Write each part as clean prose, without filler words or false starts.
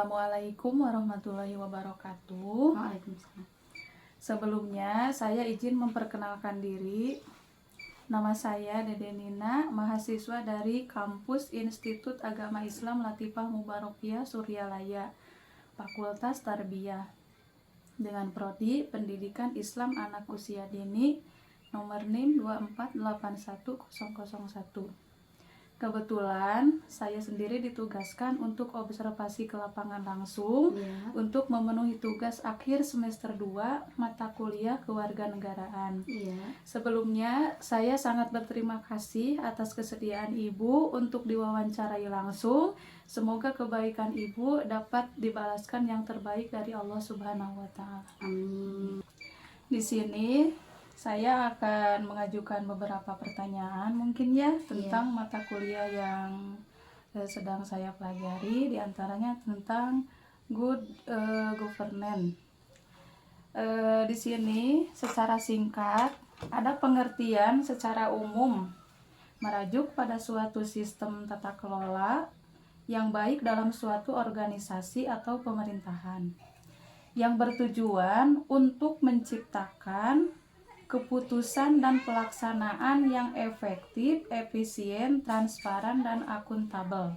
Assalamualaikum warahmatullahi wabarakatuh. Waalaikumsalam. Sebelumnya saya izin memperkenalkan diri. Nama saya Dede Nina, mahasiswa dari Kampus Institut Agama Islam Latifah Mubarakiyah Suryalaya, Fakultas Tarbiyah, dengan prodi Pendidikan Islam Anak Usia Dini, nomor NIM 2481001. Kebetulan saya sendiri ditugaskan untuk observasi ke lapangan langsung untuk memenuhi tugas akhir semester 2 mata kuliah kewarganegaraan. Sebelumnya saya sangat berterima kasih atas kesediaan Ibu untuk diwawancarai langsung. Semoga kebaikan Ibu dapat dibalaskan yang terbaik dari Allah Subhanahu wa taala. Amin. Di sini saya akan mengajukan beberapa pertanyaan mungkin ya tentang mata kuliah yang sedang saya pelajari, diantaranya tentang good governance. Di sini secara singkat ada pengertian secara umum merujuk pada suatu sistem tata kelola yang baik dalam suatu organisasi atau pemerintahan yang bertujuan untuk menciptakan keputusan dan pelaksanaan yang efektif, efisien, transparan, dan akuntabel.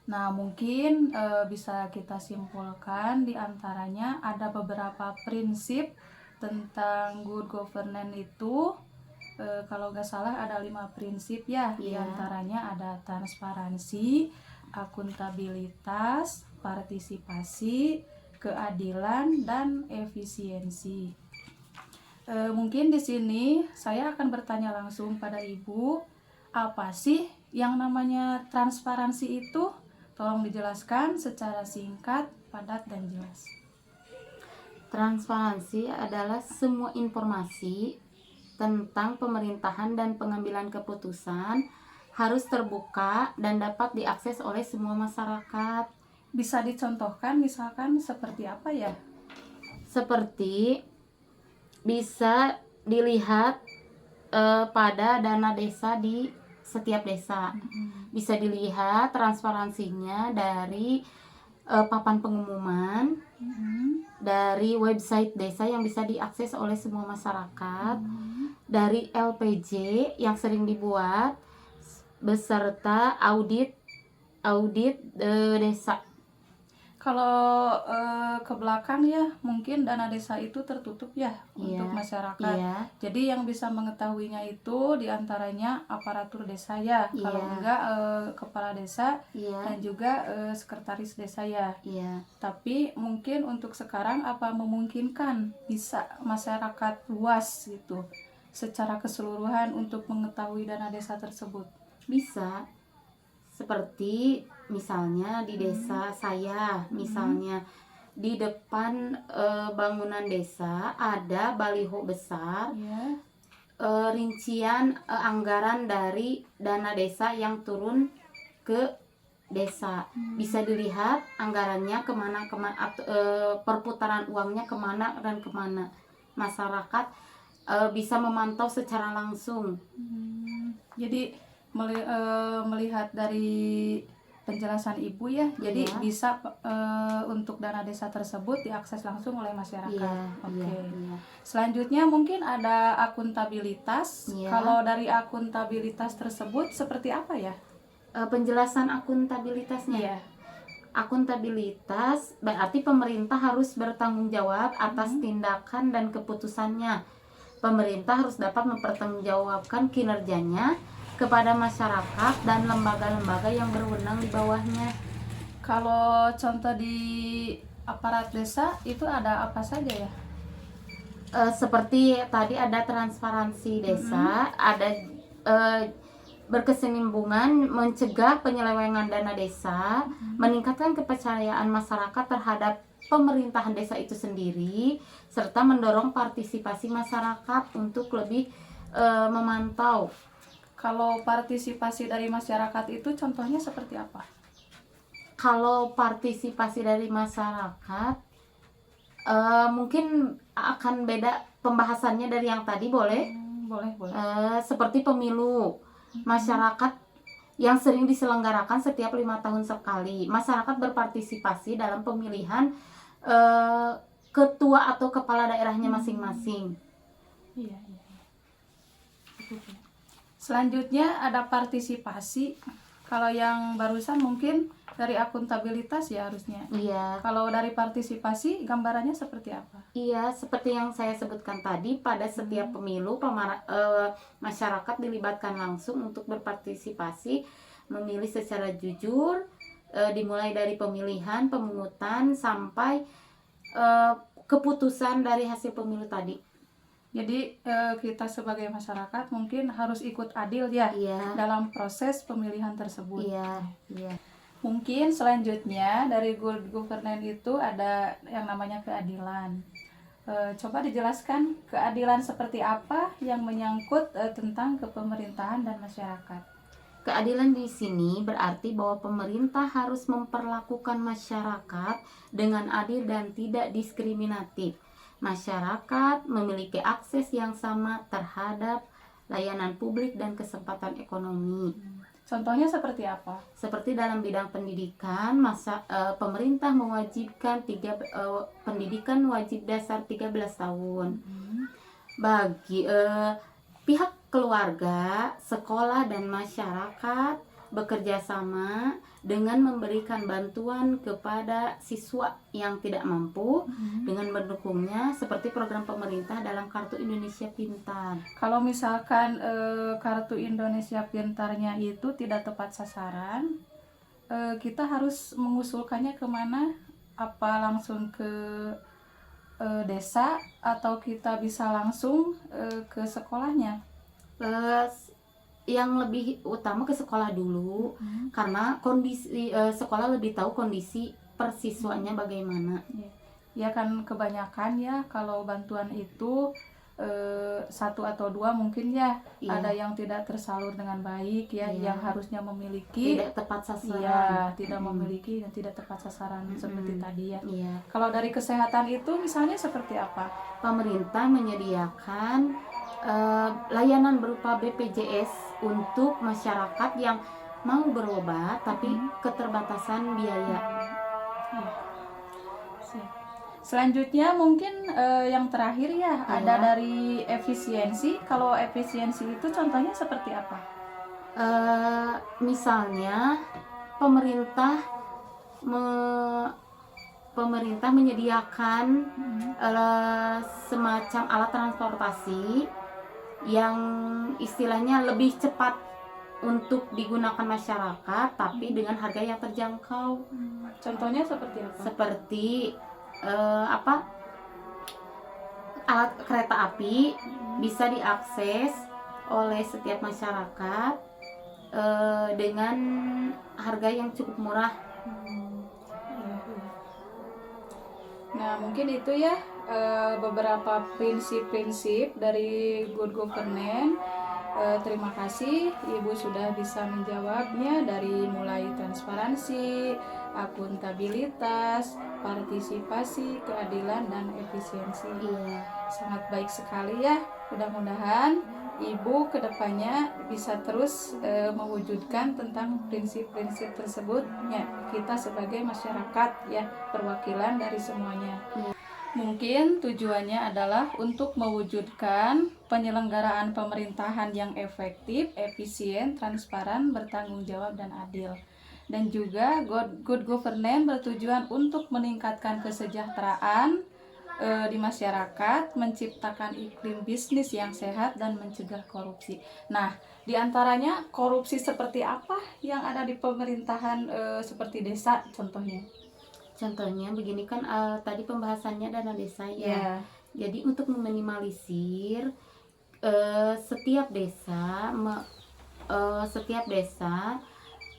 Nah, mungkin bisa kita simpulkan diantaranya ada beberapa prinsip tentang good governance itu. Kalau nggak salah ada 5 prinsip ya. Diantaranya ada transparansi, akuntabilitas, partisipasi, keadilan, dan efisiensi. Mungkin di sini saya akan bertanya langsung pada Ibu, apa sih yang namanya transparansi itu? Tolong dijelaskan secara singkat, padat, dan jelas. Transparansi adalah semua informasi tentang pemerintahan dan pengambilan keputusan harus terbuka dan dapat diakses oleh semua masyarakat. Bisa dicontohkan misalkan seperti apa ya? Seperti bisa dilihat pada dana desa di setiap desa. Bisa dilihat transparansinya dari papan pengumuman, dari website desa yang bisa diakses oleh semua masyarakat, dari LPJ yang sering dibuat, beserta audit desa. Kalau ke belakang ya mungkin dana desa itu tertutup ya untuk masyarakat. Jadi yang bisa mengetahuinya itu diantaranya aparatur desa ya. Kalau enggak kepala desa dan juga sekretaris desa ya. Tapi mungkin untuk sekarang apa memungkinkan bisa masyarakat luas gitu secara keseluruhan untuk mengetahui dana desa tersebut? Bisa. Seperti misalnya di desa saya, misalnya di depan bangunan desa ada baliho besar, rincian anggaran dari dana desa yang turun ke desa. Bisa dilihat anggarannya kemana, perputaran uangnya kemana dan kemana. Masyarakat bisa memantau secara langsung. Jadi melihat dari penjelasan Ibu ya, jadi bisa untuk dana desa tersebut diakses langsung oleh masyarakat. Selanjutnya mungkin ada akuntabilitas. Kalau dari akuntabilitas tersebut seperti apa ya? Penjelasan akuntabilitasnya. Akuntabilitas berarti pemerintah harus bertanggung jawab atas tindakan dan keputusannya. Pemerintah harus dapat mempertanggungjawabkan kinerjanya kepada masyarakat dan lembaga-lembaga yang berwenang di bawahnya. Kalau contoh di aparat desa itu ada apa saja ya? Seperti tadi ada transparansi desa, ada berkesinambungan mencegah penyelewengan dana desa, meningkatkan kepercayaan masyarakat terhadap pemerintahan desa itu sendiri, serta mendorong partisipasi masyarakat untuk lebih memantau. Kalau partisipasi dari masyarakat itu contohnya seperti apa? Kalau partisipasi dari masyarakat mungkin akan beda pembahasannya dari yang tadi, boleh? Boleh. Seperti pemilu, masyarakat yang sering diselenggarakan setiap 5 tahun sekali. Masyarakat berpartisipasi dalam pemilihan ketua atau kepala daerahnya masing-masing. Iya, iya. Selanjutnya ada partisipasi. Kalau yang barusan mungkin dari akuntabilitas ya harusnya. Iya. Kalau dari partisipasi gambarannya seperti apa? Iya, seperti yang saya sebutkan tadi, pada setiap pemilu masyarakat dilibatkan langsung untuk berpartisipasi, memilih secara jujur, dimulai dari pemilihan, pemungutan sampai keputusan dari hasil pemilu tadi. Jadi kita sebagai masyarakat mungkin harus ikut adil ya Iya. dalam proses pemilihan tersebut. Iya, iya. Mungkin selanjutnya dari good governance itu ada yang namanya keadilan. Coba dijelaskan keadilan seperti apa yang menyangkut tentang kepemerintahan dan masyarakat. Keadilan di sini berarti bahwa pemerintah harus memperlakukan masyarakat dengan adil dan tidak diskriminatif. Masyarakat memiliki akses yang sama terhadap layanan publik dan kesempatan ekonomi. Contohnya seperti apa? Seperti dalam bidang pendidikan, pemerintah mewajibkan pendidikan wajib dasar 13 tahun. Bagi pihak keluarga, sekolah dan masyarakat bekerja sama dengan memberikan bantuan kepada siswa yang tidak mampu dengan mendukungnya seperti program pemerintah dalam Kartu Indonesia Pintar. Kalau misalkan Kartu Indonesia Pintarnya itu tidak tepat sasaran, kita harus mengusulkannya kemana? Apa langsung ke desa atau kita bisa langsung ke sekolahnya? Yang lebih utama ke sekolah dulu, karena kondisi sekolah lebih tahu kondisi persiswanya bagaimana. Ya kan kebanyakan ya kalau bantuan itu 1 atau 2 mungkin ya, ada yang tidak tersalur dengan baik ya, yang harusnya memiliki tidak tepat sasaran. Iya, tidak memiliki dan tidak tepat sasaran seperti tadi ya. Kalau dari kesehatan itu misalnya seperti apa? Pemerintah menyediakan layanan berupa BPJS untuk masyarakat yang mau berobat tapi keterbatasan biaya. Selanjutnya mungkin yang terakhir ya, ada dari efisiensi. Kalau efisiensi itu contohnya seperti apa? Misalnya pemerintah menyediakan semacam alat transportasi yang istilahnya lebih cepat untuk digunakan masyarakat tapi dengan harga yang terjangkau. Contohnya seperti apa? Seperti alat kereta api bisa diakses oleh setiap masyarakat dengan harga yang cukup murah. Nah, mungkin itu ya beberapa prinsip-prinsip dari good governance. Terima kasih Ibu sudah bisa menjawabnya, dari mulai transparansi, akuntabilitas, partisipasi, keadilan, dan efisiensi. Sangat baik sekali ya. Mudah-mudahan Ibu kedepannya bisa terus mewujudkan tentang prinsip-prinsip tersebut ya, kita sebagai masyarakat ya, perwakilan dari semuanya. Mungkin tujuannya adalah untuk mewujudkan penyelenggaraan pemerintahan yang efektif, efisien, transparan, bertanggung jawab, dan adil. Dan juga good governance bertujuan untuk meningkatkan kesejahteraan di masyarakat, menciptakan iklim bisnis yang sehat, dan mencegah korupsi. Nah, diantaranya korupsi seperti apa yang ada di pemerintahan seperti desa contohnya? Contohnya begini kan, tadi pembahasannya dana desa ya. Jadi untuk meminimalisir setiap desa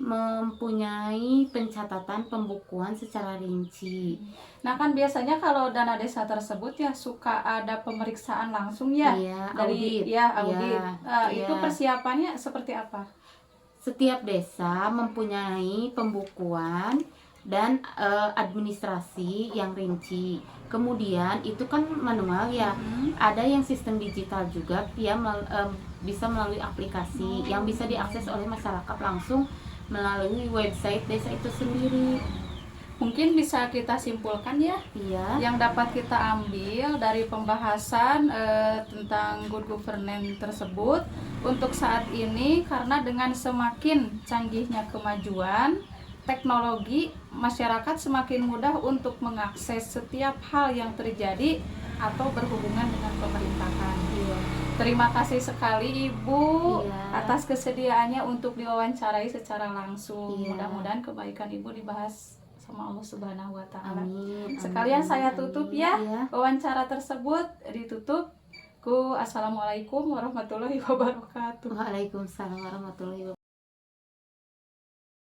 mempunyai pencatatan pembukuan secara rinci. Nah kan biasanya kalau dana desa tersebut ya suka ada pemeriksaan langsung ya, dari audit. Itu persiapannya seperti apa? Setiap desa mempunyai pembukuan dan administrasi yang rinci. Kemudian itu kan manual ya. Ada yang sistem digital juga, bisa melalui aplikasi yang bisa diakses oleh masyarakat langsung melalui website desa itu sendiri. Mungkin bisa kita simpulkan ya, Iya. yang dapat kita ambil dari pembahasan tentang good governance tersebut untuk saat ini, karena dengan semakin canggihnya kemajuan teknologi, masyarakat semakin mudah untuk mengakses setiap hal yang terjadi atau berhubungan dengan pemerintahan. Iya. Terima kasih sekali Ibu Iya. atas kesediaannya untuk diwawancarai secara langsung. Iya. Mudah-mudahan kebaikan Ibu dibahas sama Allah Subhanahu wa taala. Amin. Sekalian saya tutup ya. Iya. Wawancara tersebut ditutup ku assalamualaikum warahmatullahi wabarakatuh. Waalaikumsalam warahmatullahi wabarakatuh.